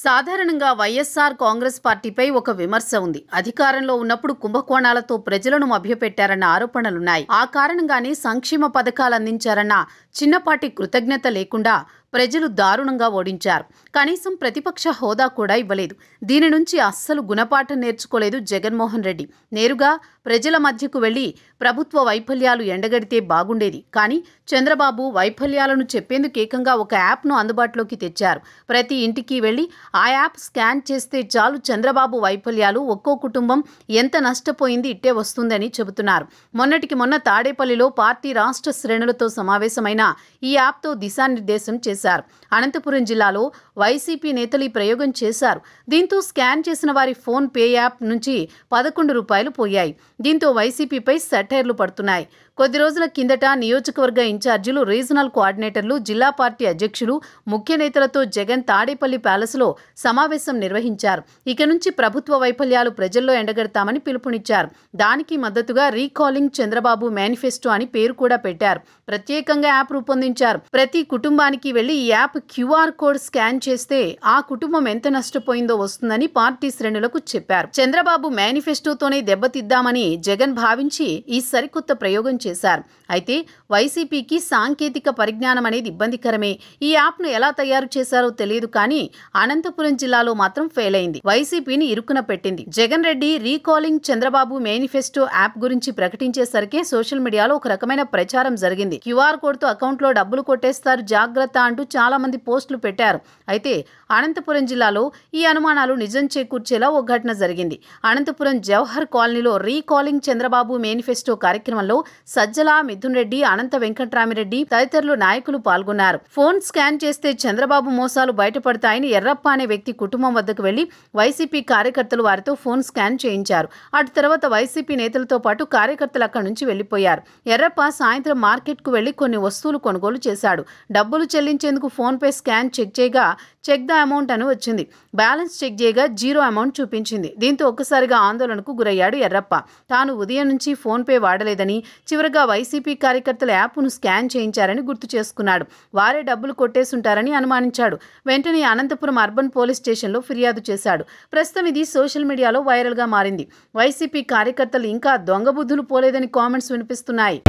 సాధారణంగా వైఎస్ఆర్ కాంగ్రెస్ పార్టీపై ఒక విమర్శ ఉంది. అధికారంలో ఉన్నప్పుడు కుంభకోణాలతో ప్రజలను మభ్యపెట్టారన్న ఆరోపణలున్నాయి. ఆ కారణంగానే సంక్షేమ పథకాలు అందించారన్న చిన్నపాటి కృతజ్ఞత లేకుండా ప్రజలు దారుణంగా ఓడించారు. కనీసం ప్రతిపక్ష హోదా కూడా ఇవ్వలేదు. దీని నుంచి అస్సలు గుణపాఠం నేర్చుకోలేదు జగన్మోహన్ రెడ్డి. నేరుగా ప్రజల మధ్యకు వెళ్లి ప్రభుత్వ వైఫల్యాలు ఎండగడితే బాగుండేది. కానీ చంద్రబాబు వైఫల్యాలను చెప్పేందుకు ఏకంగా ఒక యాప్ను అందుబాటులోకి తెచ్చారు. ప్రతి ఇంటికి వెళ్లి ఆ యాప్ స్కాన్ చేస్తే చాలు చంద్రబాబు వైఫల్యాలు, ఒక్కో కుటుంబం ఎంత నష్టపోయింది ఇట్టే వస్తుందని చెబుతున్నారు. మొన్నటికి మొన్న తాడేపల్లిలో పార్టీ రాష్ట్ర శ్రేణులతో సమావేశమైన ఈ యాప్తో దిశానిర్దేశం చేశారు. అనంతపురం జిల్లాలో వైసీపీ నేతలు ఈ ప్రయోగం చేశారు. దీంతో స్కాన్ చేసిన వారి ఫోన్ పే యాప్ నుంచి 11 రూపాయలు పోయాయి. దీంతో వైసీపీపై సెటైర్లు పడుతున్నాయి. కొద్ది రోజుల కిందట నియోజకవర్గ ఇన్ఛార్జీలు, రీజనల్ కోఆర్డినేటర్లు, జిల్లా పార్టీ అధ్యక్షులు, ముఖ్య నేతలతో జగన్ తాడేపల్లి ప్యాలెస్లో సమావేశం నిర్వహించారు. ఇక నుంచి ప్రభుత్వ వైఫల్యాలు ప్రజల్లో ఎండగడతామని పిలుపునిచ్చారు. దానికి మద్దతుగా రీకాలింగ్ చంద్రబాబు మేనిఫెస్టో అని పేరు కూడా పెట్టారు. ప్రత్యేకంగా యాప్ రూపొందించారు. ప్రతి కుటుంబానికి వెళ్లి ఈ యాప్ క్యూఆర్ కోడ్ స్కాన్ చేస్తే ఆ కుటుంబం ఎంత నష్టపోయిందో వస్తుందని పార్టీ శ్రేణులకు చెప్పారు. చంద్రబాబు మేనిఫెస్టోతోనే దెబ్బతిద్దామని జగన్ భావించి ఈ సరికొత్త ప్రయోగం చేశారు. అయితే వైసీపీకి సాంకేతిక పరిజ్ఞానం అనేది ఇబ్బందికరమే. ఈ యాప్ను ఎలా తయారు చేశారో తెలియదు, కానీ అనంతపురం జిల్లాలో మాత్రం ఫెయిల్ అయింది. వైసీపీని ఇరుకున పెట్టింది. Jagan Reddy recalling Chandrababu manifesto app గురించి ప్రకటించేసరికి సోషల్ మీడియాలో ఒక రకమైన ప్రచారం జరిగింది. క్యూఆర్ కోడ్తో అకౌంట్లో డబ్బులు కొట్టేస్తారు, జాగ్రత్త అంటూ చాలా మంది పోస్టులు పెట్టారు. అయితే అనంతపురం జిల్లాలో ఈ అనుమానాలు నిజం చేకూర్చేలా ఓ ఘటన జరిగింది. అనంతపురం జవహర్ కాలనీలో రీకాలింగ్ చంద్రబాబు మేనిఫెస్టో కార్యక్రమంలో సజ్జల, మిథున్ రెడ్డి, అనంత వెంకట్రామిరెడ్డి తదితరులు నాయకులు పాల్గొన్నారు. ఫోన్ స్కాన్ చేస్తే చంద్రబాబు మోసాలు బయటపడతాయని ఎర్రప్ప అనే వ్యక్తి కుటుంబం వద్దకు వెళ్లి వైసీపీ కార్యకర్తలు వారితో ఫోన్ స్కాన్ చేయించారు. అటు తర్వాత వైసీపీ నేతలతో పాటు కార్యకర్తలు అక్కడి నుంచి వెళ్లిపోయారు. ఎర్రప్ప సాయంత్రం మార్కెట్కు వెళ్లి కొన్ని వస్తువులు కొనుగోలు చేశాడు. డబ్బులు చెల్లించేందుకు ఫోన్ పే స్కాన్ చెక్ చేయగా చెక్ ద అమౌంట్ అని వచ్చింది. బ్యాలెన్స్ చెక్ చేయగా 0 అమౌంట్ చూపించింది. దీంతో ఒక్కసారిగా ఆందోళనకు గురయ్యాడు ఎర్రప్ప. తాను ఉదయం నుంచి ఫోన్ పే వాడలేదని, చివరగా వైసీపీ కార్యకర్తల యాప్ను స్కాన్ చేయించారని గుర్తు చేసుకున్నాడు. వారే డబ్బులు కొట్టేసుంటారని అనుమానించాడు. వెంటనే అనంతపురం అర్బన్ పోలీస్ స్టేషన్లో ఫిర్యాదు చేశాడు. ప్రస్తుతం ఇది సోషల్ మీడియాలో వైరల్గా మారింది. వైసీపీ కార్యకర్తలు ఇంకా దొంగ బుద్ధులు పోలేదని కామెంట్స్ వినిపిస్తున్నాయి.